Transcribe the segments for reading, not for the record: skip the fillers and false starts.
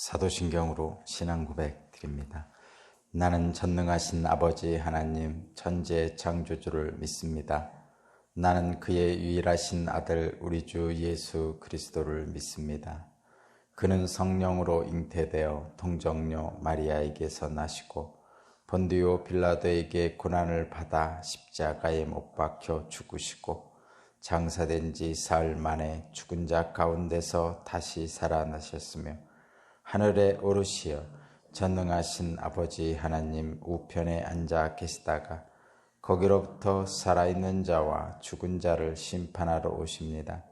사도신경으로 신앙 고백 드립니다. 나는 전능하신 아버지 하나님 천지의 창조주를 믿습니다. 나는 그의 유일하신 아들 우리 주 예수 그리스도를 믿습니다. 그는 성령으로 잉태되어 동정녀 마리아에게서 나시고 본디오 빌라도에게 고난을 받아 십자가에 못 박혀 죽으시고 장사된 지 사흘 만에 죽은 자 가운데서 다시 살아나셨으며 하늘에 오르시어 전능하신 아버지 하나님 우편에 앉아 계시다가 거기로부터 살아있는 자와 죽은 자를 심판하러 오십니다.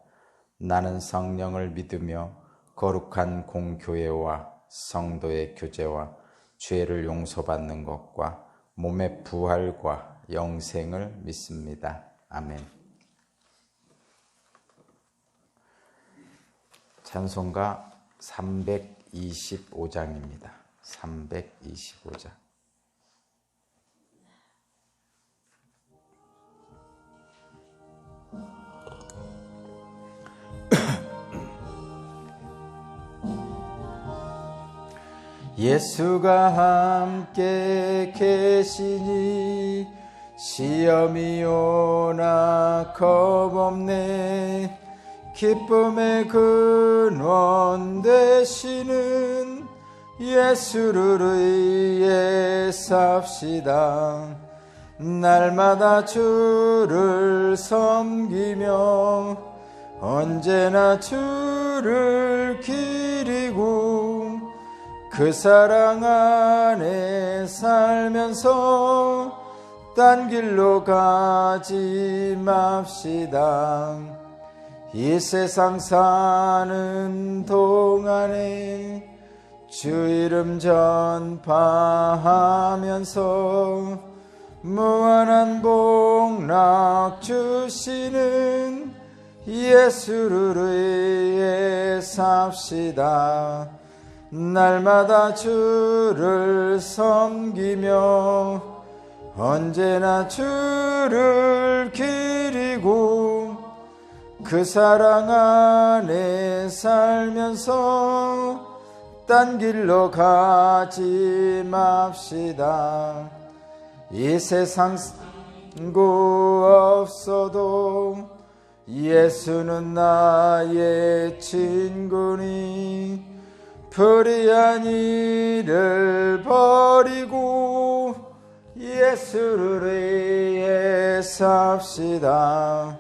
나는 성령을 믿으며 거룩한 공교회와 성도의 교제와 죄를 용서받는 것과 몸의 부활과 영생을 믿습니다. 아멘. 찬송가 325장입니다. 325장. 예수가 함께 계시니 시험이 오나 겁없네. 기쁨의 근원 되시는 예수를 위해 삽시다. 날마다 주를 섬기며 언제나 주를 기리고 그 사랑 안에 살면서 딴 길로 가지 맙시다. 이 세상 사는 동안에 주 이름 전파하면서 무한한 복락 주시는 예수를 위해 삽시다. 날마다 주를 섬기며 언제나 주를 기리고 그 사랑 안에 살면서 딴 길로 가지 맙시다. 이 세상 구 없어도 예수는 나의 친구니 불의한 일을 버리고 예수를 위해 삽시다.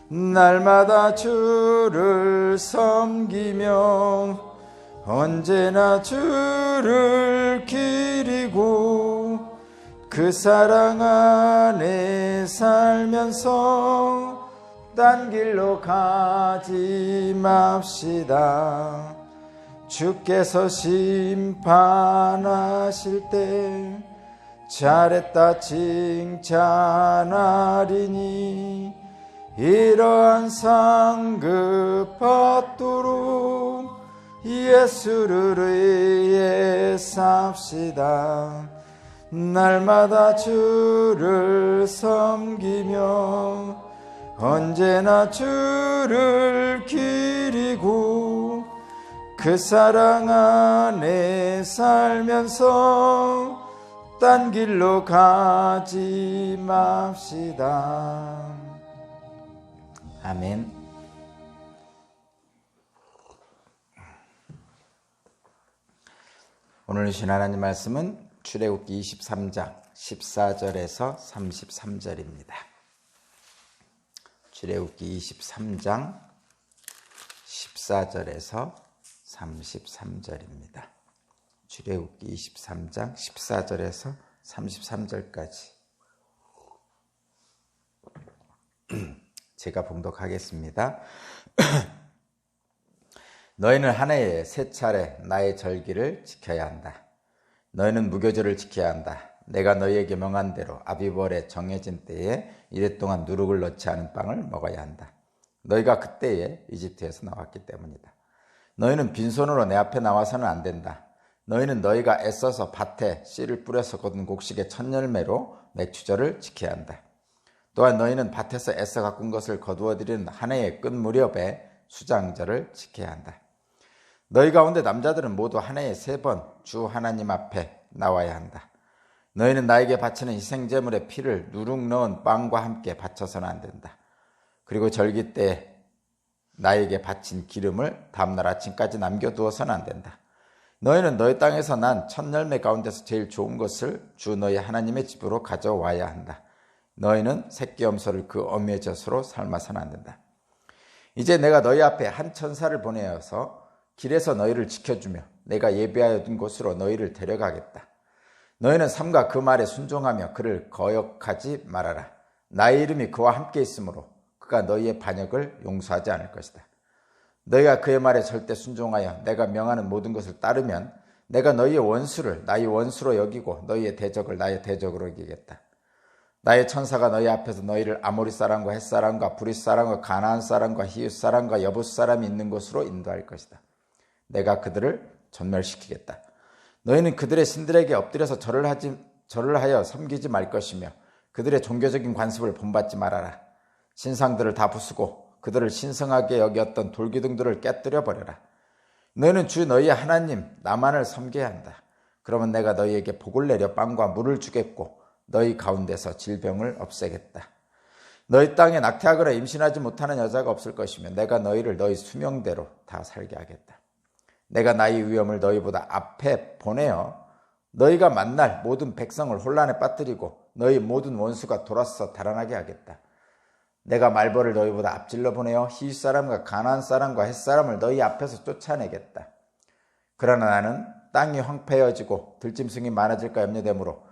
날마다 주를 섬기며 언제나 주를 기리고 그 사랑 안에 살면서 딴 길로 가지 맙시다. 주께서 심판하실 때 잘했다 칭찬하리니 이러한 상급 받도록 예수를 위해 삽시다. 날마다 주를 섬기며 언제나 주를 기리고 그 사랑 안에 살면서 딴 길로 가지 맙시다. 아멘. 오늘 주신 하나님 말씀은 출애굽기 23장 14절에서 33절입니다. 출애굽기 23장 14절에서 33절입니다. 출애굽기 23장 14절에서 33절까지 제가 봉독하겠습니다. 너희는 한 해에 3차례 나의 절기를 지켜야 한다. 너희는 무교절을 지켜야 한다. 내가 너희에게 명한 대로 아비벌에 정해진 때에 이래 동안 누룩을 넣지 않은 빵을 먹어야 한다. 너희가 그때에 이집트에서 나왔기 때문이다. 너희는 빈손으로 내 앞에 나와서는 안 된다. 너희는 너희가 애써서 밭에 씨를 뿌려서 거둔 곡식의 첫 열매로 맥주절을 지켜야 한다. 또한 너희는 밭에서 애써 가꾼 것을 거두어 들이는 한 해의 끝 무렵에 수장절을 지켜야 한다. 너희 가운데 남자들은 모두 한 해에 3번 주 하나님 앞에 나와야 한다. 너희는 나에게 바치는 희생제물의 피를 누룩 넣은 빵과 함께 바쳐서는 안 된다. 그리고 절기 때 나에게 바친 기름을 다음날 아침까지 남겨두어서는 안 된다. 너희는 너희 땅에서 난 첫 열매 가운데서 제일 좋은 것을 주 너희 하나님의 집으로 가져와야 한다. 너희는 새끼 염소를 그 어미의 젖으로 삶아서는 안 된다. 이제 내가 너희 앞에 한 천사를 보내어서 길에서 너희를 지켜주며 내가 예비하여 둔 곳으로 너희를 데려가겠다. 너희는 삼가 그 말에 순종하며 그를 거역하지 말아라. 나의 이름이 그와 함께 있으므로 그가 너희의 반역을 용서하지 않을 것이다. 너희가 그의 말에 절대 순종하여 내가 명하는 모든 것을 따르면 내가 너희의 원수를 나의 원수로 여기고 너희의 대적을 나의 대적으로 여기겠다. 나의 천사가 너희 앞에서 너희를 아모리 사람과 헷 사람과 브릿 사람과 가나안 사람과 히윗 사람과 여붓 사람이 있는 곳으로 인도할 것이다. 내가 그들을 전멸시키겠다. 너희는 그들의 신들에게 엎드려서 절을 하여 섬기지 말 것이며 그들의 종교적인 관습을 본받지 말아라. 신상들을 다 부수고 그들을 신성하게 여겼던 돌기둥들을 깨뜨려 버려라. 너희는 주 너희의 하나님 나만을 섬겨야 한다. 그러면 내가 너희에게 복을 내려 빵과 물을 주겠고 너희 가운데서 질병을 없애겠다. 너희 땅에 낙태하거나 임신하지 못하는 여자가 없을 것이며 내가 너희를 너희 수명대로 다 살게 하겠다. 내가 나의 위엄을 너희보다 앞에 보내어 너희가 만날 모든 백성을 혼란에 빠뜨리고 너희 모든 원수가 돌아서 달아나게 하겠다. 내가 말벌을 너희보다 앞질러 보내어 히윗 사람과 가나안 사람과 헷 사람을 너희 앞에서 쫓아내겠다. 그러나 나는 땅이 황폐해지고 들짐승이 많아질까 염려되므로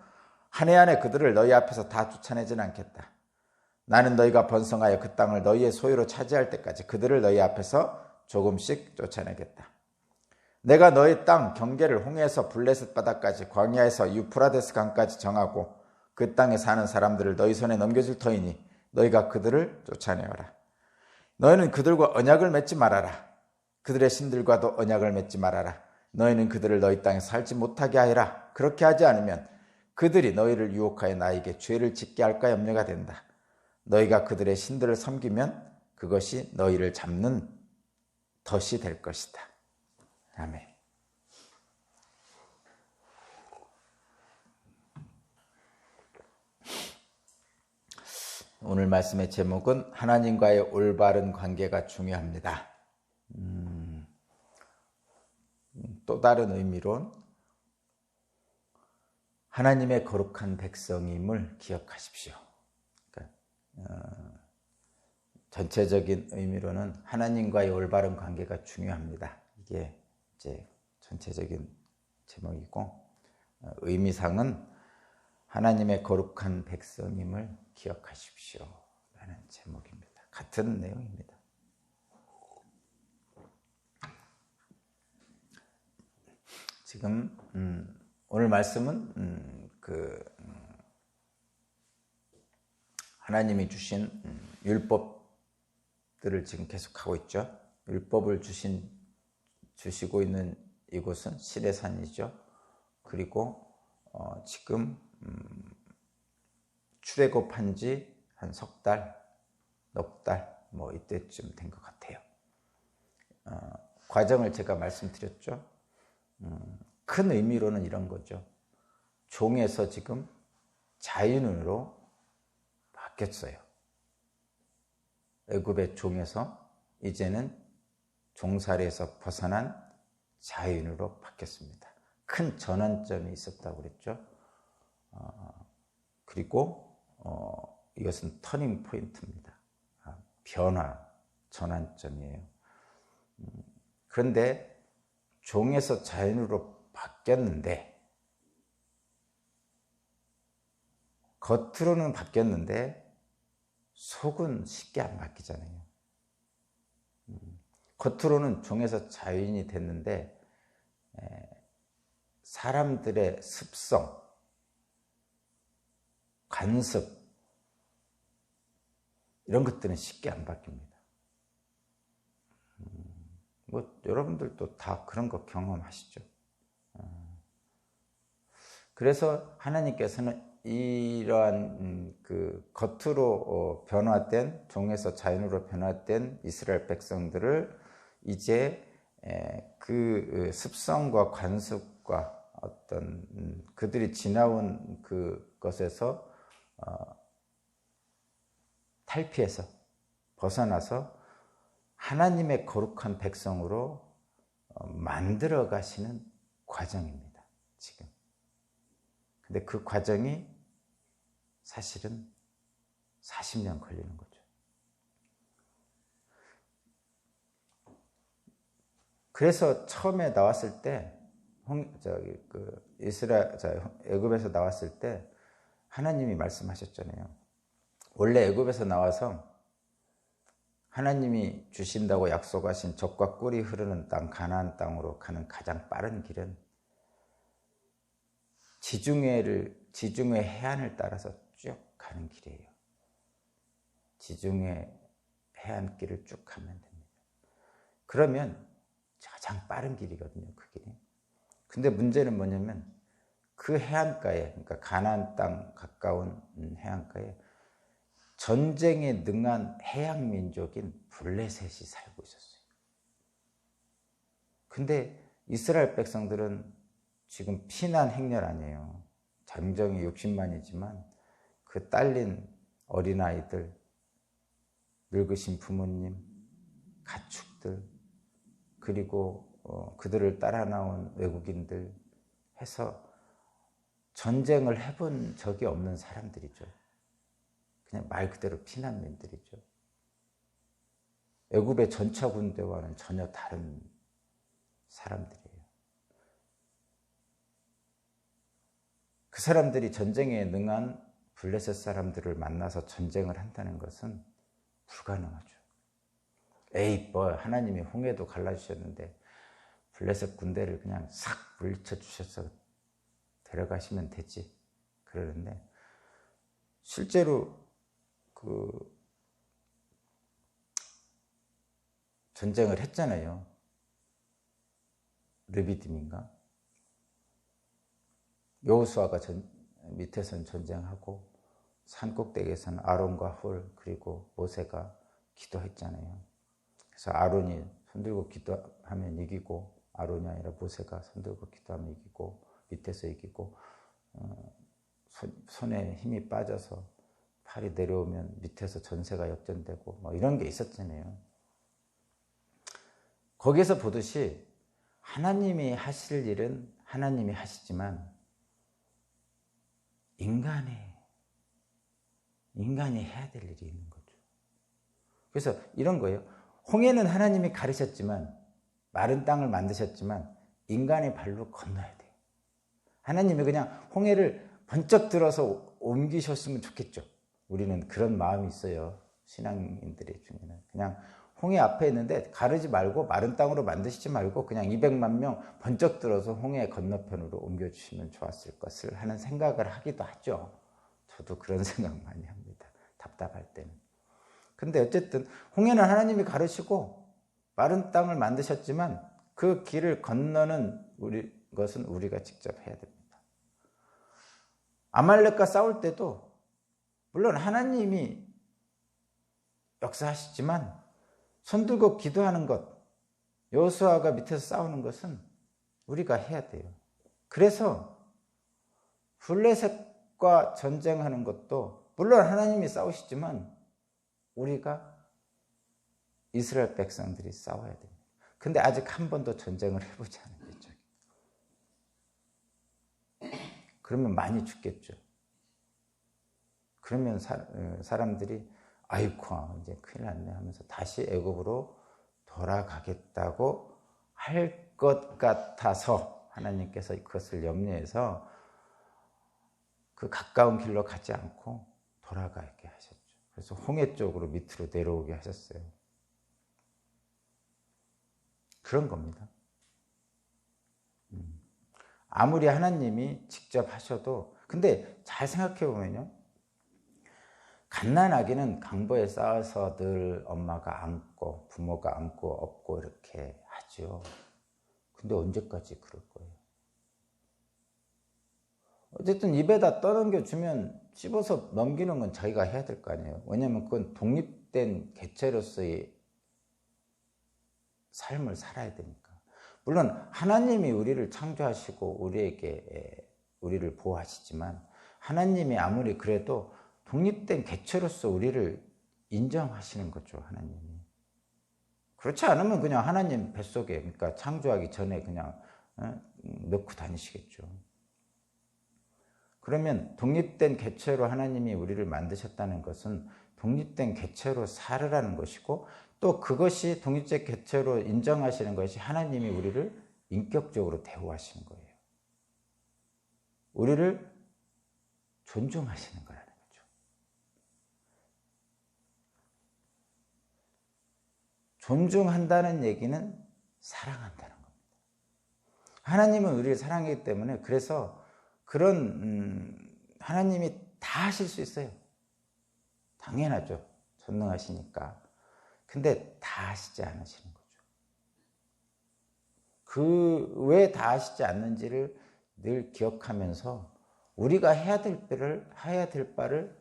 한 해 안에 그들을 너희 앞에서 다 쫓아내지는 않겠다. 나는 너희가 번성하여 그 땅을 너희의 소유로 차지할 때까지 그들을 너희 앞에서 조금씩 쫓아내겠다. 내가 너희 땅 경계를 홍해에서 블레셋 바다까지 광야에서 유프라데스 강까지 정하고 그 땅에 사는 사람들을 너희 손에 넘겨줄 터이니 너희가 그들을 쫓아내어라. 너희는 그들과 언약을 맺지 말아라. 그들의 신들과도 언약을 맺지 말아라. 너희는 그들을 너희 땅에 살지 못하게 하여라. 그렇게 하지 않으면 그들이 너희를 유혹하여 나에게 죄를 짓게 할까 염려가 된다. 너희가 그들의 신들을 섬기면 그것이 너희를 잡는 덫이 될 것이다. 아멘. 오늘 말씀의 제목은 하나님과의 올바른 관계가 중요합니다. 또 다른 의미론 하나님의 거룩한 백성임을 기억하십시오. 그러니까, 전체적인 의미로는 하나님과의 올바른 관계가 중요합니다. 이게 이제 전체적인 제목이고 의미상은 하나님의 거룩한 백성임을 기억하십시오 라는 제목입니다. 같은 내용입니다. 지금 오늘 말씀은 하나님이 주신 율법들을 지금 계속하고 있죠. 율법을 주시고 있는 이곳은 시내산이죠. 그리고 지금 출애굽한 지 한 석 달, 넉 달 뭐 이때쯤 된 것 같아요. 과정을 제가 말씀드렸죠. 큰 의미로는 이런 거죠. 종에서 지금 자유인으로 바뀌었어요. 애굽의 종에서 이제는 종살이에서 벗어난 자유인으로 바뀌었습니다. 큰 전환점이 있었다고 그랬죠. 그리고 이것은 터닝 포인트입니다. 변화, 전환점이에요. 그런데 종에서 자유인으로 바뀌었는데 겉으로는 바뀌었는데 속은 쉽게 안 바뀌잖아요. 겉으로는 종에서 자유인이 됐는데 사람들의 습성, 관습 이런 것들은 쉽게 안 바뀝니다. 뭐 여러분들도 다 그런 거 경험하시죠. 그래서 하나님께서는 이러한 그 겉으로 변화된 종에서 자연으로 변화된 이스라엘 백성들을 이제 그 습성과 관습과 어떤 그들이 지나온 그것에서 탈피해서 벗어나서 하나님의 거룩한 백성으로 만들어 가시는 과정입니다, 지금. 근데 그 과정이 사실은 40년 걸리는 거죠. 그래서 처음에 나왔을 때, 애굽에서 나왔을 때 하나님이 말씀하셨잖아요. 원래 애굽에서 나와서 하나님이 주신다고 약속하신 젖과 꿀이 흐르는 땅, 가나안 땅으로 가는 가장 빠른 길은 지중해 해안을 따라서 쭉 가는 길이에요. 지중해 해안길을 쭉 가면 됩니다. 그러면 가장 빠른 길이거든요, 그 길이. 근데 문제는 뭐냐면 그 해안가에, 그러니까 가나안 땅 가까운 해안가에 전쟁에 능한 해양 민족인 블레셋이 살고 있었어요. 근데 이스라엘 백성들은 지금 피난 행렬 아니에요. 장정이 60만이지만 그 딸린 어린아이들, 늙으신 부모님, 가축들, 그리고 그들을 따라 나온 외국인들 해서 전쟁을 해본 적이 없는 사람들이죠. 그냥 말 그대로 피난민들이죠. 애굽의 전차 군대와는 전혀 다른 사람들이에요. 그 사람들이 전쟁에 능한 블레셋 사람들을 만나서 전쟁을 한다는 것은 불가능하죠. 에이, 하나님이 홍해도 갈라주셨는데 블레셋 군대를 그냥 싹 물리쳐 주셔서 데려가시면 되지. 그러는데 실제로 전쟁을 했잖아요. 르비딤인가? 여호수아가 밑에서는 전쟁하고 산꼭대기에서는 아론과 홀 그리고 모세가 기도했잖아요. 그래서 아론이 손들고 기도하면 이기고, 아론이 아니라 모세가 손들고 기도하면 이기고, 밑에서 이기고, 손에 힘이 빠져서 팔이 내려오면 밑에서 전세가 역전되고 뭐 이런 게 있었잖아요. 거기에서 보듯이 하나님이 하실 일은 하나님이 하시지만 인간이 해야 될 일이 있는 거죠. 그래서 이런 거예요. 홍해는 하나님이 가르셨지만, 마른 땅을 만드셨지만 인간의 발로 건너야 돼요. 하나님이 그냥 홍해를 번쩍 들어서 옮기셨으면 좋겠죠. 우리는 그런 마음이 있어요. 신앙인들 중에는. 그냥 홍해 앞에 있는데 가르지 말고 마른 땅으로 만드시지 말고 그냥 200만 명 번쩍 들어서 홍해 건너편으로 옮겨주시면 좋았을 것을 하는 생각을 하기도 하죠. 저도 그런 생각 많이 합니다. 답답할 때는. 근데 어쨌든 홍해는 하나님이 가르시고 마른 땅을 만드셨지만 그 길을 건너는 것은 우리가 직접 해야 됩니다. 아말렉과 싸울 때도 물론 하나님이 역사하시지만 손들고 기도하는 것, 여호수아가 밑에서 싸우는 것은 우리가 해야 돼요. 그래서 블레셋과 전쟁하는 것도 물론 하나님이 싸우시지만 우리가 이스라엘 백성들이 싸워야 됩니다. 근데 아직 한 번도 전쟁을 해보지 않은 거죠. 그러면 많이 죽겠죠. 그러면 사람들이 아이고 이제 큰일 났네 하면서 다시 애굽으로 돌아가겠다고 할 것 같아서 하나님께서 그것을 염려해서 그 가까운 길로 가지 않고 돌아가게 하셨죠. 그래서 홍해 쪽으로 밑으로 내려오게 하셨어요. 그런 겁니다. 아무리 하나님이 직접 하셔도, 근데 잘 생각해 보면요, 갓난아기는 강보에 쌓아서 늘 엄마가 안고 부모가 안고 업고 이렇게 하죠. 근데 언제까지 그럴 거예요? 어쨌든 입에다 떠넘겨 주면 씹어서 넘기는 건 자기가 해야 될 거 아니에요. 왜냐하면 그건 독립된 개체로서의 삶을 살아야 되니까. 물론 하나님이 우리를 창조하시고 우리를 보호하시지만 하나님이 아무리 그래도 독립된 개체로서 우리를 인정하시는 거죠, 하나님이. 그렇지 않으면 그냥 하나님 뱃속에, 그러니까 창조하기 전에 그냥 넣고 다니시겠죠. 그러면 독립된 개체로 하나님이 우리를 만드셨다는 것은 독립된 개체로 살으라는 것이고, 또 그것이 독립적 개체로 인정하시는 것이 하나님이 우리를 인격적으로 대우하시는 거예요. 우리를 존중하시는 거라는 거죠. 존중한다는 얘기는 사랑한다는 겁니다. 하나님은 우리를 사랑하기 때문에, 그래서 그런 하나님이 다 하실 수 있어요. 당연하죠. 전능하시니까. 근데 다 하시지 않으시는 거죠. 왜 다 하시지 않는지를 늘 기억하면서 우리가 해야 될 바를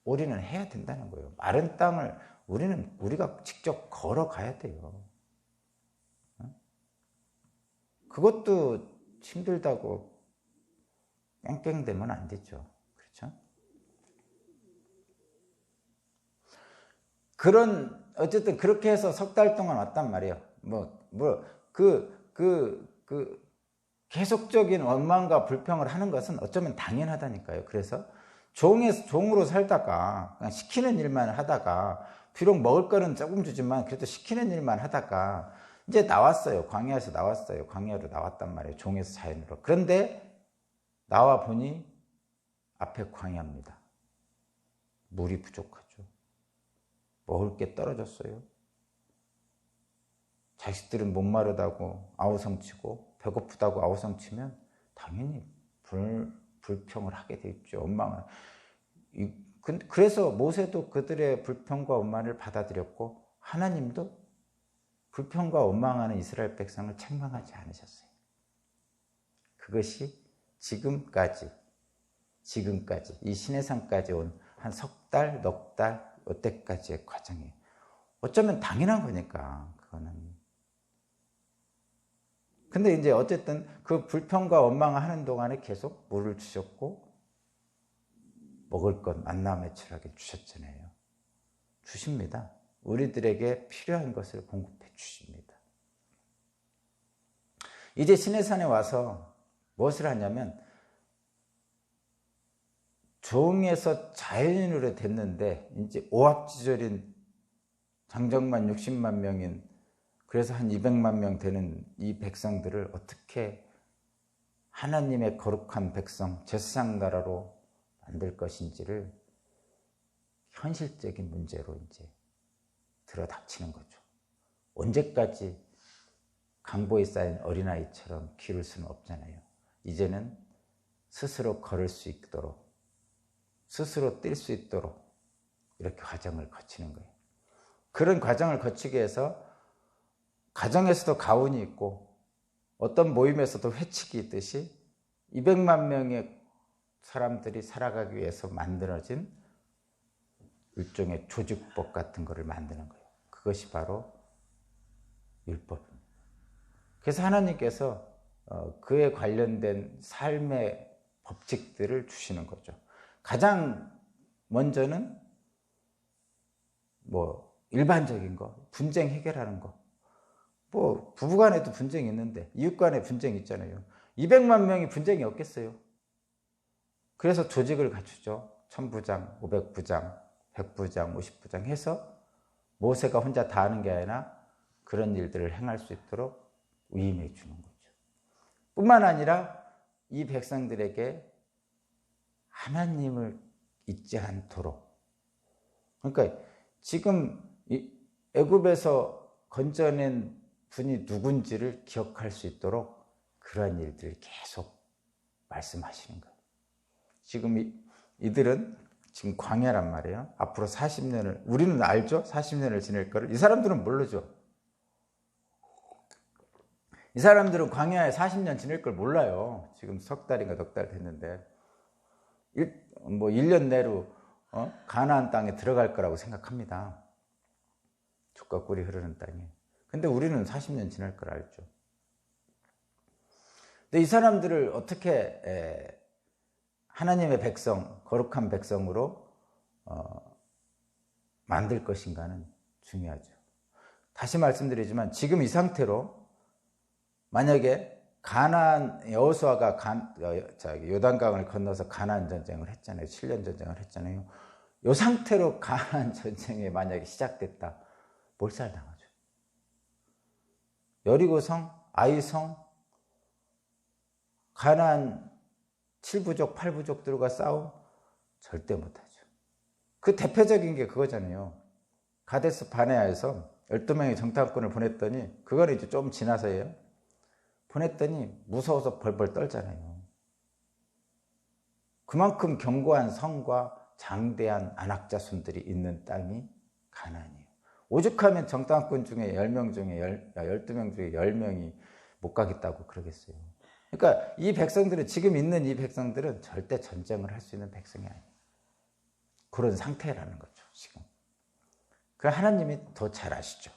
우리는 해야 된다는 거예요. 마른 땅을 우리가 직접 걸어가야 돼요. 그것도 힘들다고 깽깽대면 안 되죠. 그렇죠? 어쨌든 그렇게 해서 석 달 동안 왔단 말이에요. 계속적인 원망과 불평을 하는 것은 어쩌면 당연하다니까요. 그래서 종으로 살다가, 그냥 시키는 일만 하다가, 비록 먹을 거는 조금 주지만, 그래도 시키는 일만 하다가, 이제 나왔어요. 광야에서 나왔어요. 광야로 나왔단 말이에요. 종에서 자연으로. 그런데, 나와 보니, 앞에 광야입니다. 물이 부족하죠. 먹을 게 떨어졌어요. 자식들은 목마르다고 아우성치고 배고프다고 아우성치면 당연히 불평을 하게 돼 있죠. 원망을. 그래서 모세도 그들의 불평과 원망을 받아들였고, 하나님도 불평과 원망하는 이스라엘 백성을 책망하지 않으셨어요. 그것이 지금까지 이 시내산까지 온 한 석 달, 넉 달, 이때까지의 과정이에요. 어쩌면 당연한 거니까, 그거는. 근데 이제 어쨌든 그 불평과 원망을 하는 동안에 계속 물을 주셨고, 먹을 것 만나 매출하게 주셨잖아요. 주십니다. 우리들에게 필요한 것을 공급해 주십니다. 이제 시내산에 와서 무엇을 하냐면, 종에서 자연인으로 됐는데, 이제 오합지졸인 장정만 60만 명인, 그래서 한 200만 명 되는 이 백성들을 어떻게 하나님의 거룩한 백성, 제사장 나라로 만들 것인지를 현실적인 문제로 이제 들어닥치는 거죠. 언제까지 강보에 쌓인 어린아이처럼 기를 수는 없잖아요. 이제는 스스로 걸을 수 있도록, 스스로 뛸 수 있도록 이렇게 과정을 거치는 거예요. 그런 과정을 거치게 해서 가정에서도 가훈이 있고, 어떤 모임에서도 회칙이 있듯이 200만 명의 사람들이 살아가기 위해서 만들어진 일종의 조직법 같은 거를 만드는 거예요. 그것이 바로 율법입니다. 그래서 하나님께서 그에 관련된 삶의 법칙들을 주시는 거죠. 가장 먼저는 일반적인 거, 분쟁 해결하는 거. 부부간에도 분쟁이 있는데, 이웃간에 분쟁이 있잖아요. 200만 명이 분쟁이 없겠어요. 그래서 조직을 갖추죠. 1000부장, 500부장, 100부장, 50부장 해서 모세가 혼자 다 하는 게 아니라 그런 일들을 행할 수 있도록 위임해 주는 거죠. 뿐만 아니라 이 백성들에게 하나님을 잊지 않도록, 그러니까 지금 애굽에서 건져낸 분이 누군지를 기억할 수 있도록 그러한 일들을 계속 말씀하시는 거예요. 지금 이들은 지금 광야란 말이에요. 앞으로 40년을, 우리는 알죠? 40년을 지낼 거를. 이 사람들은 모르죠. 이 사람들은 광야에 40년 지낼 걸 몰라요. 지금 석 달인가 넉 달 됐는데 1년 내로 가나안 땅에 들어갈 거라고 생각합니다. 죽과 꿀이 흐르는 땅에. 근데 우리는 40년 지날 걸 알죠. 근데 이 사람들을 어떻게 하나님의 백성, 거룩한 백성으로 만들 것인가는 중요하죠. 다시 말씀드리지만 지금 이 상태로 만약에 가나안 여호수아가 요단강을 건너서 가나안 전쟁을 했잖아요. 7년 전쟁을 했잖아요. 이 상태로 가나안 전쟁이 만약에 시작됐다. 몰살당하죠. 여리고성, 아이성, 가나안 7부족, 8부족들과 싸움 절대 못하죠. 그 대표적인 게 그거잖아요. 가데스 바네아에서 12명의 정탐꾼을 보냈더니 그거는 이제 좀 지나서예요. 보냈더니 무서워서 벌벌 떨잖아요. 그만큼 견고한 성과 장대한 안악자손들이 있는 땅이 가나안이에요. 오죽하면 정탐꾼 중에 10명 중에 12명 중에 10명이 못 가겠다고 그러겠어요. 그러니까 이 백성들은, 지금 있는 이 백성들은 절대 전쟁을 할 수 있는 백성이 아니에요. 그런 상태라는 거죠, 지금. 그 하나님이 더 잘 아시죠.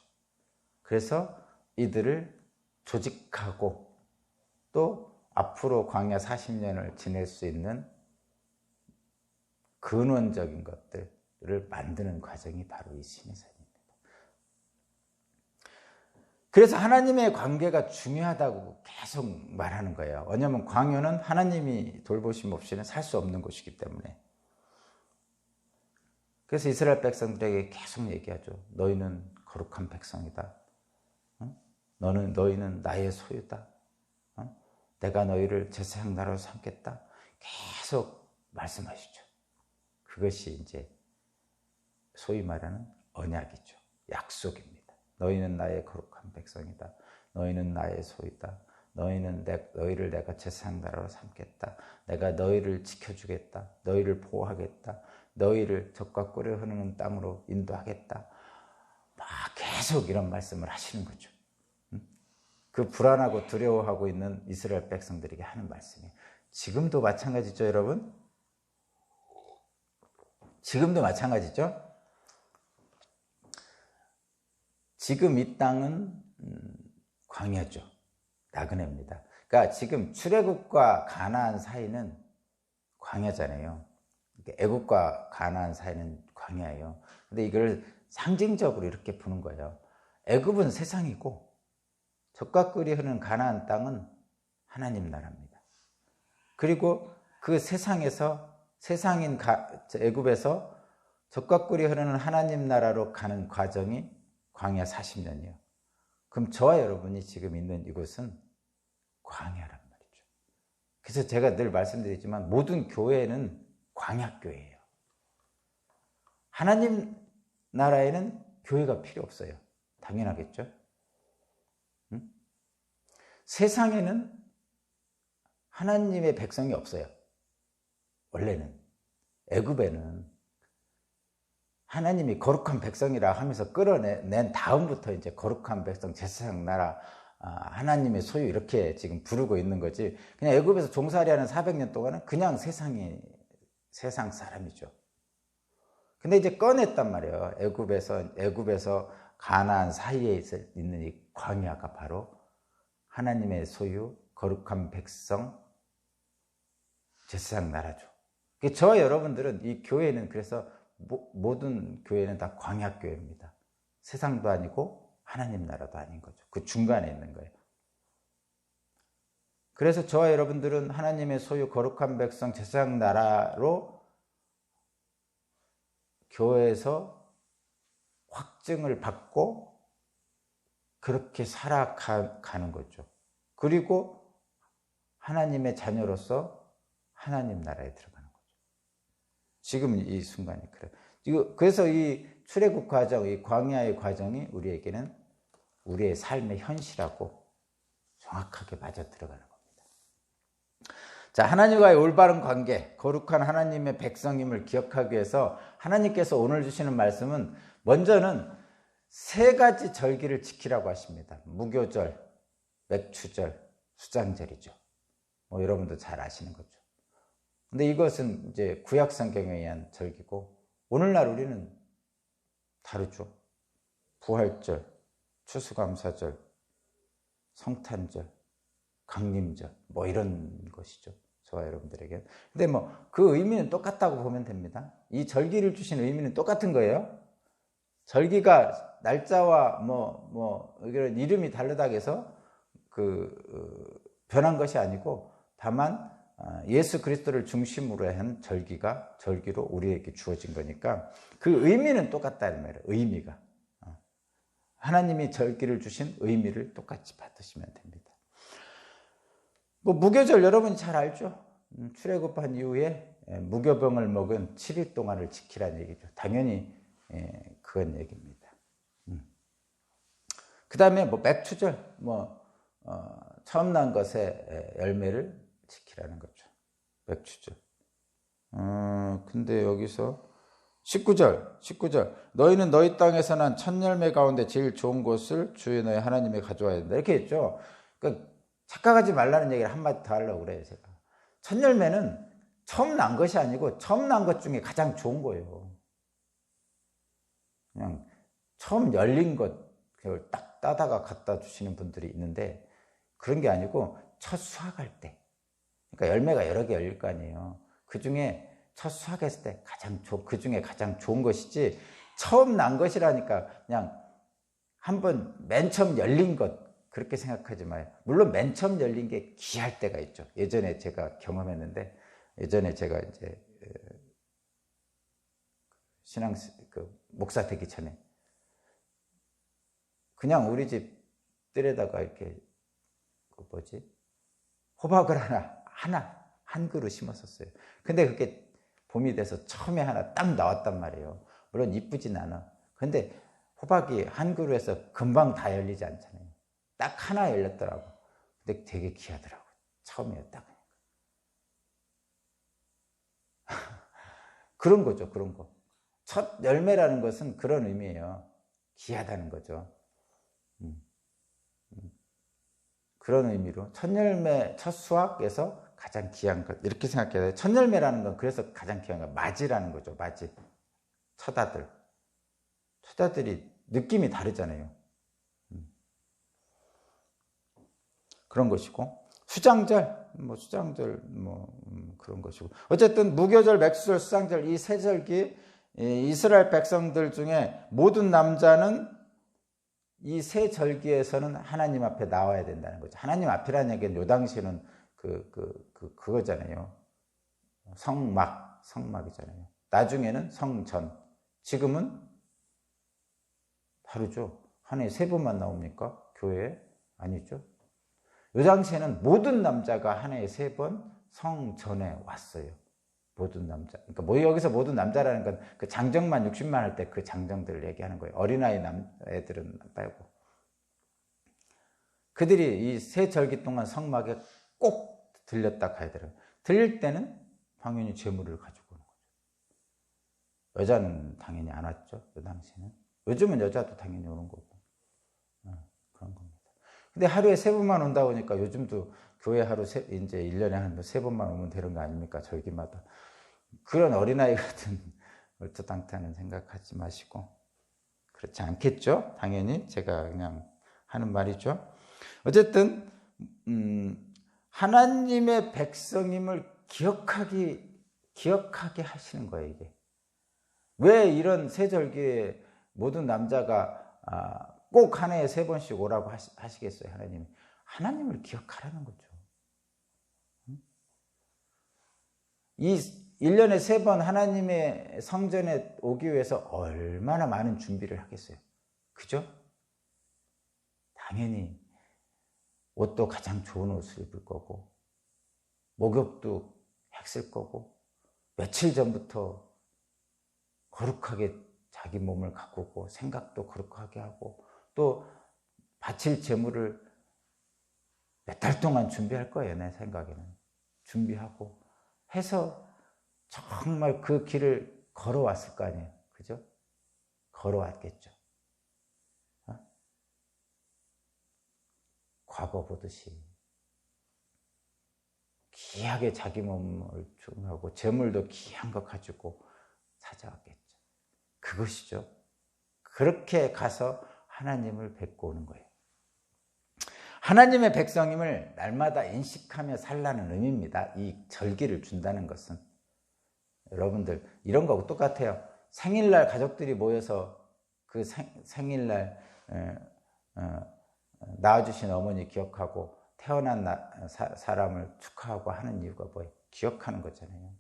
그래서 이들을 조직하고 또 앞으로 광야 40년을 지낼 수 있는 근원적인 것들을 만드는 과정이 바로 이 시내산입니다. 그래서 하나님의 관계가 중요하다고 계속 말하는 거예요. 왜냐하면 광야는 하나님이 돌보심 없이는 살 수 없는 곳이기 때문에. 그래서 이스라엘 백성들에게 계속 얘기하죠. 너희는 거룩한 백성이다. 너희는 나의 소유다. 내가 너희를 제사장 나라로 삼겠다. 계속 말씀하시죠. 그것이 이제 소위 말하는 언약이죠. 약속입니다. 너희는 나의 거룩한 백성이다. 너희는 나의 소유다. 너희를 내가 제사장 나라로 삼겠다. 내가 너희를 지켜주겠다. 너희를 보호하겠다. 너희를 적과 꿀이 흐르는 땅으로 인도하겠다. 막 계속 이런 말씀을 하시는 거죠. 그 불안하고 두려워하고 있는 이스라엘 백성들에게 하는 말씀이에요. 지금도 마찬가지죠, 여러분? 지금도 마찬가지죠? 지금 이 땅은 광야죠. 나그네입니다. 그러니까 지금 출애굽과 가나안 사이는 광야잖아요. 애굽과 가나안 사이는 광야예요. 근데 이걸 상징적으로 이렇게 보는 거예요. 애굽은 세상이고 젖과 꿀이 흐르는 가나안 땅은 하나님 나라입니다. 그리고 그 세상인 애굽에서 젖과 꿀이 흐르는 하나님 나라로 가는 과정이 광야 40년이에요. 그럼 저와 여러분이 지금 있는 이곳은 광야란 말이죠. 그래서 제가 늘 말씀드리지만 모든 교회는 광야교회예요. 하나님 나라에는 교회가 필요 없어요. 당연하겠죠? 세상에는 하나님의 백성이 없어요. 원래는. 애굽에는 하나님이 거룩한 백성이라 하면서 끌어낸 다음부터 이제 거룩한 백성, 제사장 나라, 하나님의 소유 이렇게 지금 부르고 있는 거지. 그냥 애굽에서 종살이하는 400년 동안은 그냥 세상 사람이죠. 근데 이제 꺼냈단 말이에요. 애굽에서 가나안 사이에 있는 이 광야가 바로 하나님의 소유, 거룩한 백성, 제사장 나라죠. 저와 여러분들은 이 교회는 그래서 모든 교회는 다 광야교회입니다. 세상도 아니고 하나님 나라도 아닌 거죠. 그 중간에 있는 거예요. 그래서 저와 여러분들은 하나님의 소유 거룩한 백성 제사장 나라로 교회에서 확증을 받고 그렇게 살아가는 거죠. 그리고 하나님의 자녀로서 하나님 나라에 들어가는 거죠. 지금 이 순간이 그래요. 그래서 이 출애굽 과정, 이 광야의 과정이 우리에게는 우리의 삶의 현실하고 정확하게 맞아 들어가는 겁니다. 자, 하나님과의 올바른 관계, 거룩한 하나님의 백성임을 기억하기 위해서 하나님께서 오늘 주시는 말씀은 먼저는 3가지 절기를 지키라고 하십니다. 무교절, 맥추절, 수장절이죠. 여러분도 잘 아시는 거죠. 근데 이것은 이제 구약 성경에 의한 절기고 오늘날 우리는 다르죠. 부활절, 추수감사절, 성탄절, 강림절 뭐 이런 것이죠. 저와 여러분들에게. 근데 뭐 그 의미는 똑같다고 보면 됩니다. 이 절기를 주신 의미는 똑같은 거예요. 절기가 날짜와 이런 이름이 다르다고 해서 변한 것이 아니고 다만 예수 그리스도를 중심으로 한 절기로 우리에게 주어진 거니까 그 의미는 똑같다는 말이에요. 의미가. 하나님이 절기를 주신 의미를 똑같이 받으시면 됩니다. 뭐 무교절 여러분이 잘 알죠? 출애굽한 이후에 무교병을 먹은 7일 동안을 지키라는 얘기죠. 당연히 그건 얘기입니다. 그 다음에 뭐 맥추절, 처음 난 것의 열매를 지키라는 거죠. 맥추절. 근데 여기서 19절. 너희는 너희 땅에서 난 첫 열매 가운데 제일 좋은 것을 주의 너희 하나님에 가져와야 된다. 이렇게 했죠. 그러니까 착각하지 말라는 얘기를 한마디 더 하려고 그래요, 제가. 첫 열매는 처음 난 것이 아니고 처음 난 것 중에 가장 좋은 거예요. 그냥 처음 열린 것, 그걸 딱 따다가 갖다 주시는 분들이 있는데 그런 게 아니고 첫 수확할 때. 그러니까 열매가 여러 개 열릴 거 아니에요. 그 중에 첫 수확했을 때 그 중에 가장 좋은 것이지 처음 난 것이라니까 그냥 한번 맨 처음 열린 것 그렇게 생각하지 마요. 물론 맨 처음 열린 게 귀할 때가 있죠. 예전에 제가 경험했는데 예전에 제가 이제 신앙 목사 되기 전에 그냥 우리 집 뜰에다가 이렇게 호박을 한 그루 심었었어요. 근데 그게 봄이 돼서 처음에 하나 딱 나왔단 말이에요. 물론 이쁘진 않아. 근데 호박이 한 그루에서 금방 다 열리지 않잖아요. 딱 하나 열렸더라고. 근데 되게 귀하더라고. 처음이었다. 그런 거죠, 그런 거. 첫 열매라는 것은 그런 의미예요. 귀하다는 거죠. 그런 의미로 첫 열매, 첫 수확에서 가장 귀한 것 이렇게 생각해야 돼요. 첫 열매라는 건 그래서 가장 귀한 것 맞이라는 거죠. 맞이. 처자들이 느낌이 다르잖아요. 그런 것이고 수장절 그런 것이고 어쨌든 무교절, 맥수절, 수장절 이 세 절기 이스라엘 백성들 중에 모든 남자는 이 세 절기에서는 하나님 앞에 나와야 된다는 거죠. 하나님 앞이라는 얘기는 요 당시에는 그거잖아요. 성막이잖아요. 나중에는 성전. 지금은 다르죠. 한 해에 3번만 나옵니까? 교회에? 아니죠. 요 당시에는 모든 남자가 한 해에 3번 성전에 왔어요. 모든 남자. 그러니까 여기서 모든 남자라는 건 그 장정만 60만 할 때 그 장정들을 얘기하는 거예요. 어린아이 애들은 빼고. 그들이 이 세 절기 동안 성막에 꼭 들렸다 가야 돼요. 들릴 때는 당연히 제물을 가지고 오는 거죠. 여자는 당연히 안 왔죠. 그 당시에는. 요즘은 여자도 당연히 오는 거고. 그런 겁니다. 근데 하루에 3번만 온다 보니까 요즘도 교회 하루 이제 1년에 한 3번만 오면 되는 거 아닙니까? 절기마다. 그런 어린아이 같은 얼토당토하는 생각하지 마시고. 그렇지 않겠죠? 당연히 제가 그냥 하는 말이죠. 어쨌든 하나님의 백성임을 기억하게 하시는 거예요, 이게. 왜 이런 세 절기에 모든 남자가 꼭 한 해에 3번씩 오라고 하시겠어요, 하나님이? 하나님을 기억하라는 거죠. 이 1년에 3번 하나님의 성전에 오기 위해서 얼마나 많은 준비를 하겠어요. 그죠? 당연히 옷도 가장 좋은 옷을 입을 거고 목욕도 했을 거고 며칠 전부터 거룩하게 자기 몸을 가꾸고 생각도 거룩하게 하고 또 바칠 제물을 몇 달 동안 준비할 거예요. 내 생각에는. 준비하고 해서 정말 그 길을 걸어왔을 거 아니에요. 그죠? 걸어왔겠죠. 과거 보듯이 귀하게 자기 몸을 중하고 재물도 귀한 거 가지고 찾아왔겠죠. 그것이죠. 그렇게 가서 하나님을 뵙고 오는 거예요. 하나님의 백성임을 날마다 인식하며 살라는 의미입니다. 이 절기를 준다는 것은. 여러분들 이런 거하고 똑같아요. 생일날 가족들이 모여서 그 생일날 낳아주신 어머니 기억하고 태어난 사람을 축하하고 하는 이유가 뭐예요? 기억하는 거잖아요.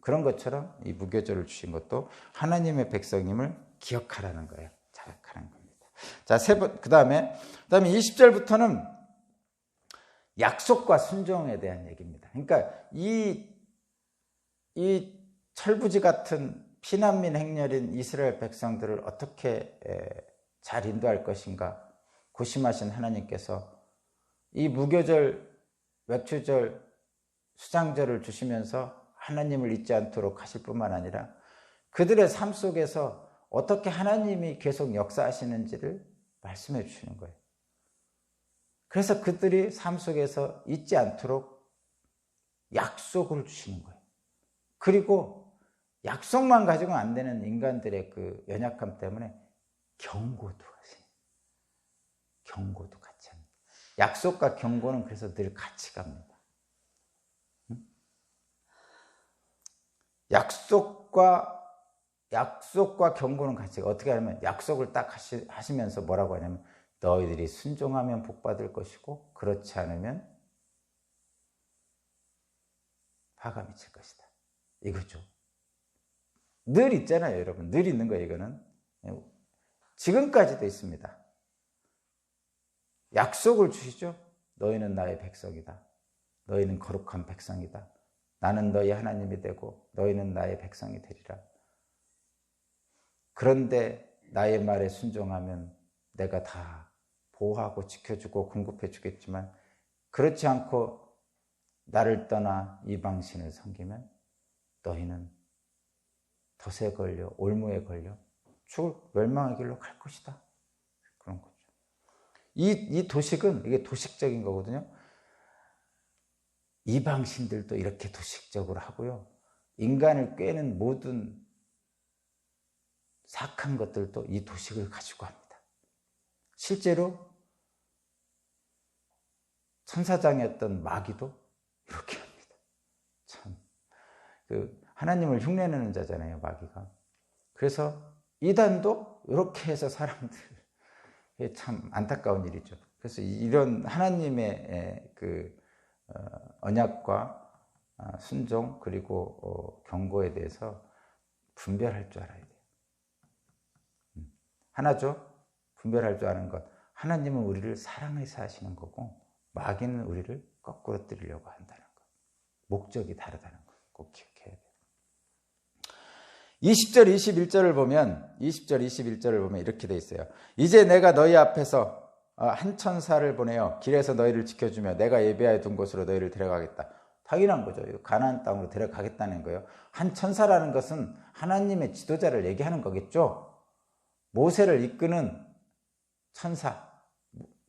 그런 것처럼 이 무교절을 주신 것도 하나님의 백성임을 기억하라는 거예요. 자각하는 겁니다. 자, 그 다음에 20절부터는 약속과 순종에 대한 얘기입니다. 그러니까 이 철부지 같은 피난민 행렬인 이스라엘 백성들을 어떻게 잘 인도할 것인가 고심하신 하나님께서 이 무교절, 외추절, 수장절을 주시면서 하나님을 잊지 않도록 하실 뿐만 아니라 그들의 삶 속에서 어떻게 하나님이 계속 역사하시는지를 말씀해 주시는 거예요. 그래서 그들이 삶 속에서 잊지 않도록 약속을 주시는 거예요. 그리고 약속만 가지고는 안 되는 인간들의 그 연약함 때문에 경고도 하세요. 경고도 같이 합니다. 약속과 경고는 그래서 늘 같이 갑니다. 약속과 경고는 같이 어떻게 하냐면 약속을 딱 하시면서 뭐라고 하냐면 너희들이 순종하면 복받을 것이고 그렇지 않으면 화가 미칠 것이다. 이거죠. 늘 있잖아요, 여러분. 늘 있는 거예요, 이거는. 지금까지도 있습니다. 약속을 주시죠. 너희는 나의 백성이다. 너희는 거룩한 백성이다. 나는 너희 하나님이 되고 너희는 나의 백성이 되리라. 그런데 나의 말에 순종하면 내가 다 보호하고 지켜주고 공급해 주겠지만 그렇지 않고 나를 떠나 이방신을 섬기면 너희는 덫에 걸려 올무에 걸려 죽을 멸망의 길로 갈 것이다. 그런 거죠. 이 도식은 이게 도식적인 거거든요. 이방신들도 이렇게 도식적으로 하고요. 인간을 꿰는 모든 사악한 것들도 이 도식을 가지고 합니다. 실제로 천사장이었던 마귀도 이렇게 합니다. 참, 하나님을 흉내내는 자잖아요, 마귀가. 그래서 이단도 이렇게 해서 사람들, 참 안타까운 일이죠. 그래서 이런 하나님의 언약과 순종 그리고 경고에 대해서 분별할 줄 알아야 돼요. 하나죠. 분별할 줄 아는 것. 하나님은 우리를 사랑해서 하시는 거고 마귀는 우리를 거꾸로 뜨리려고 한다는 것. 목적이 다르다는 것. 꼭 기억해야 돼요. 20절, 21절을 보면 이렇게 돼 있어요. 이제 내가 너희 앞에서 한 천사를 보내어 길에서 너희를 지켜주며 내가 예비하여 둔 곳으로 너희를 데려가겠다. 당연한 거죠. 가나안 땅으로 데려가겠다는 거예요. 한 천사라는 것은 하나님의 지도자를 얘기하는 거겠죠. 모세를 이끄는 천사.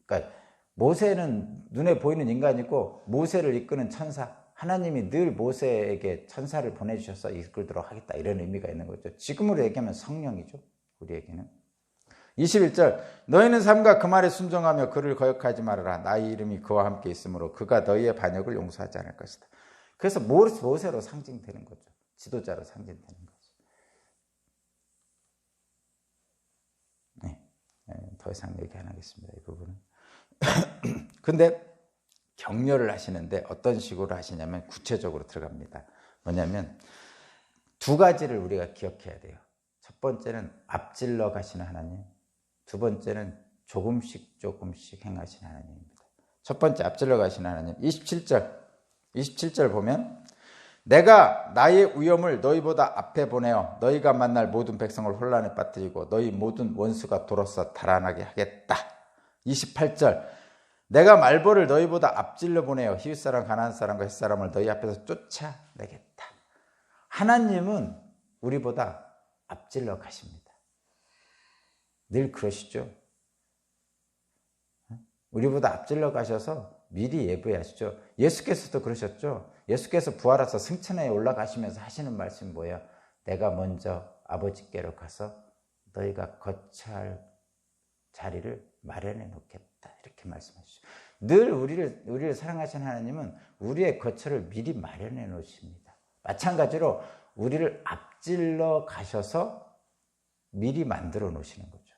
그러니까 모세는 눈에 보이는 인간이고 모세를 이끄는 천사. 하나님이 늘 모세에게 천사를 보내주셔서 이끌도록 하겠다. 이런 의미가 있는 거죠. 지금으로 얘기하면 성령이죠. 우리에게는. 21절 너희는 삼가 그 말에 순종하며 그를 거역하지 말아라. 나의 이름이 그와 함께 있으므로 그가 너희의 반역을 용서하지 않을 것이다. 그래서 모세로 상징되는 거죠. 지도자로 상징되는 거죠. 더 이상 얘기 안 하겠습니다. 이 부분은. 근데 격려를 하시는데 어떤 식으로 하시냐면 구체적으로 들어갑니다. 뭐냐면 두 가지를 우리가 기억해야 돼요. 첫 번째는 앞질러 가시는 하나님, 두 번째는 조금씩 행하시는 하나님입니다. 첫 번째 앞질러 가시는 하나님. 27절 보면 내가 나의 위엄을 너희보다 앞에 보내어 너희가 만날 모든 백성을 혼란에 빠뜨리고 너희 모든 원수가 돌아서 달아나게 하겠다. 28절 내가 말벌을 너희보다 앞질러 보내어 히윗사람 가나안 사람과 헷사람을 너희 앞에서 쫓아내겠다. 하나님은 우리보다 앞질러 가십니다. 늘 그러시죠. 우리보다 앞질러 가셔서 미리 예부하시죠. 예수께서도 그러셨죠. 예수께서 부활하셔서 승천에 올라가시면서 하시는 말씀이 뭐예요? 내가 먼저 아버지께로 가서 너희가 거처할 자리를 마련해 놓겠다. 않겠다. 이렇게 말씀하시죠. 늘 우리를 사랑하시는 하나님은 우리의 거처를 미리 마련해 놓으십니다. 마찬가지로 우리를 앞질러 가셔서 미리 만들어 놓으시는 거죠.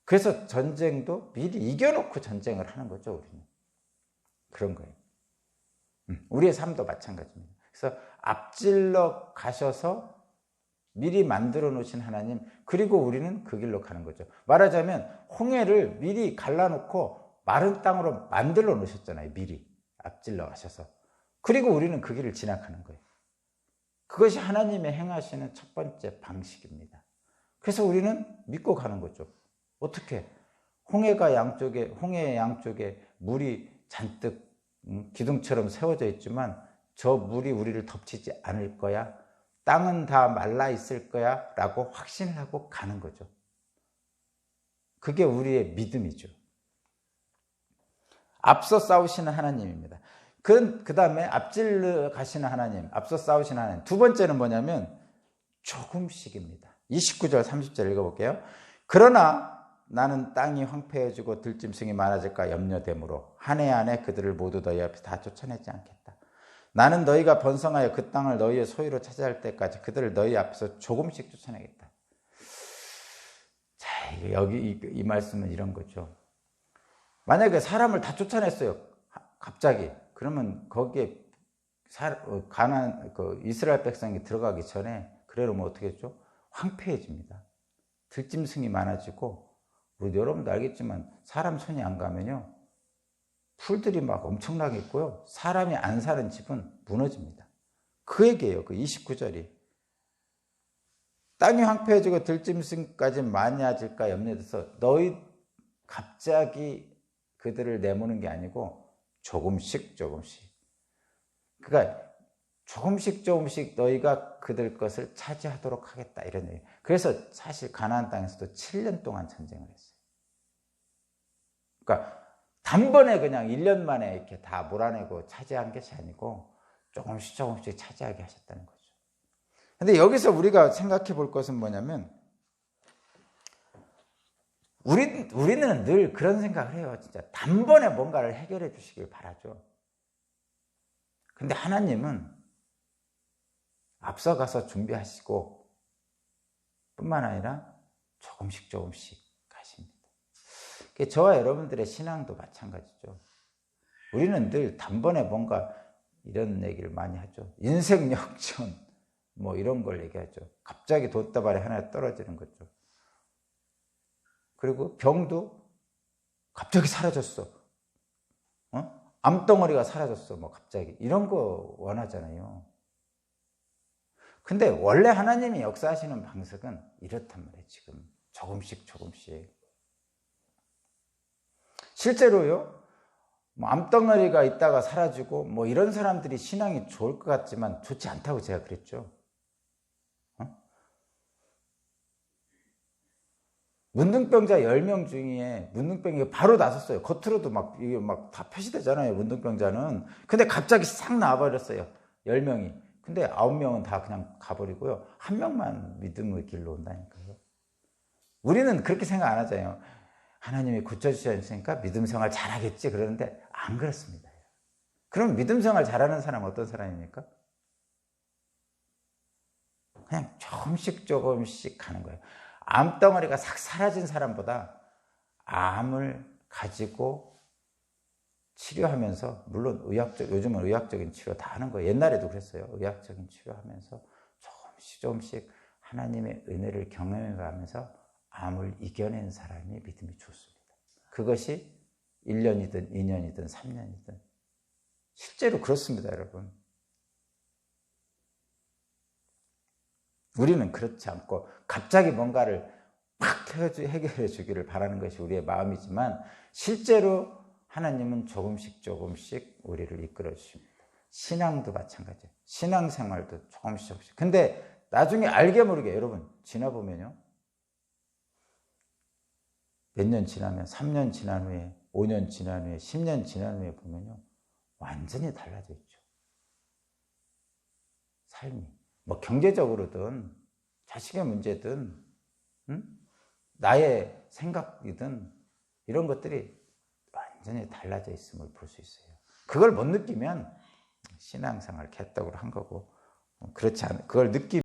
그래서 전쟁도 미리 이겨놓고 전쟁을 하는 거죠, 우리는. 그런 거예요. 우리의 삶도 마찬가지입니다. 그래서 앞질러 가셔서 미리 만들어 놓으신 하나님, 그리고 우리는 그 길로 가는 거죠. 말하자면 홍해를 미리 갈라놓고 마른 땅으로 만들어 놓으셨잖아요. 미리 앞질러 가셔서. 그리고 우리는 그 길을 지나가는 거예요. 그것이 하나님의 행하시는 첫 번째 방식입니다. 그래서 우리는 믿고 가는 거죠. 어떻게? 홍해의 양쪽에 물이 잔뜩 기둥처럼 세워져 있지만 저 물이 우리를 덮치지 않을 거야. 땅은 다 말라 있을 거야 라고 확신을 하고 가는 거죠. 그게 우리의 믿음이죠. 앞서 싸우시는 하나님입니다. 그 다음에 앞질러 가시는 하나님, 앞서 싸우시는 하나님. 두 번째는 뭐냐면 조금씩입니다. 29절 30절 읽어볼게요. 그러나 나는 땅이 황폐해지고 들짐승이 많아질까 염려되므로 한 해 안에 그들을 모두 너희 앞에 다 쫓아내지 않겠다. 나는 너희가 번성하여 그 땅을 너희의 소유로 차지할 때까지 그들을 너희 앞에서 조금씩 쫓아내겠다. 자, 여기 이 말씀은 이런 거죠. 만약에 사람을 다 쫓아냈어요. 갑자기. 그러면 거기에 이스라엘 백성이 들어가기 전에 그러면 어떻게 했죠? 황폐해집니다. 들짐승이 많아지고, 여러분도 알겠지만 사람 손이 안 가면요, 풀들이 막 엄청나게 있고요, 사람이 안 사는 집은 무너집니다. 그 얘기예요. 그 29절이. 땅이 황폐해지고 들짐승까지 많아질까 염려돼서 너희 갑자기 그들을 내모는 게 아니고 조금씩. 그러니까 조금씩 너희가 그들 것을 차지하도록 하겠다, 이런 얘기. 그래서 사실 가나안 땅에서도 7년 동안 전쟁을 했어요. 그러니까 단번에 그냥 1년 만에 이렇게 다 몰아내고 차지한 것이 아니고 조금씩 차지하게 하셨다는 거죠. 근데 여기서 우리가 생각해 볼 것은 뭐냐면, 우리는 늘 그런 생각을 해요. 진짜 단번에 뭔가를 해결해 주시길 바라죠. 근데 하나님은 앞서가서 준비하시고 뿐만 아니라 조금씩 가십니다. 저와 여러분들의 신앙도 마찬가지죠. 우리는 늘 단번에 뭔가 이런 얘기를 많이 하죠. 인생 역전 뭐 이런 걸 얘기하죠. 갑자기 돈다발이 하나 떨어지는 거죠. 그리고 병도 갑자기 사라졌어. 암덩어리가 사라졌어. 뭐 갑자기 이런 거 원하잖아요. 근데 원래 하나님이 역사하시는 방식은 이렇단 말이에요. 지금 조금씩. 실제로요, 뭐 암덩어리가 있다가 사라지고 뭐 이런 사람들이 신앙이 좋을 것 같지만 좋지 않다고 제가 그랬죠. 문둥병자 10명 중에 문둥병이 바로 나섰어요. 겉으로도 이게 다 표시되잖아요, 문둥병자는. 근데 갑자기 싹 나와버렸어요, 10명이. 근데 9명은 다 그냥 가버리고요, 1명만 믿음의 길로 온다니까요. 우리는 그렇게 생각 안 하잖아요. 하나님이 고쳐주셨으니까 믿음 생활 잘하겠지, 그러는데 안 그렇습니다. 그럼 믿음 생활 잘하는 사람은 어떤 사람입니까? 그냥 조금씩 가는 거예요. 암덩어리가 싹 사라진 사람보다 암을 가지고 치료하면서, 물론 요즘은 의학적인 치료 다 하는 거예요. 옛날에도 그랬어요. 의학적인 치료하면서 조금씩 하나님의 은혜를 경험해가면서 암을 이겨낸 사람이 믿음이 좋습니다. 그것이 1년이든 2년이든 3년이든 실제로 그렇습니다, 여러분. 우리는 그렇지 않고 갑자기 뭔가를 팍 해결해 주기를 바라는 것이 우리의 마음이지만, 실제로 하나님은 조금씩 우리를 이끌어 주십니다. 신앙도 마찬가지예요. 신앙생활도 조금씩. 근데 나중에 알게 모르게 여러분 지나보면요, 몇 년 지나면, 3년 지난 후에, 5년 지난 후에, 10년 지난 후에 보면요, 완전히 달라져 있죠. 삶이. 뭐 경제적으로든 자식의 문제든 나의 생각이든 이런 것들이 완전히 달라져 있음을 볼 수 있어요. 그걸 못 느끼면 신앙생활 개떡으로 한 거고, 그렇지 않은, 그걸 느끼면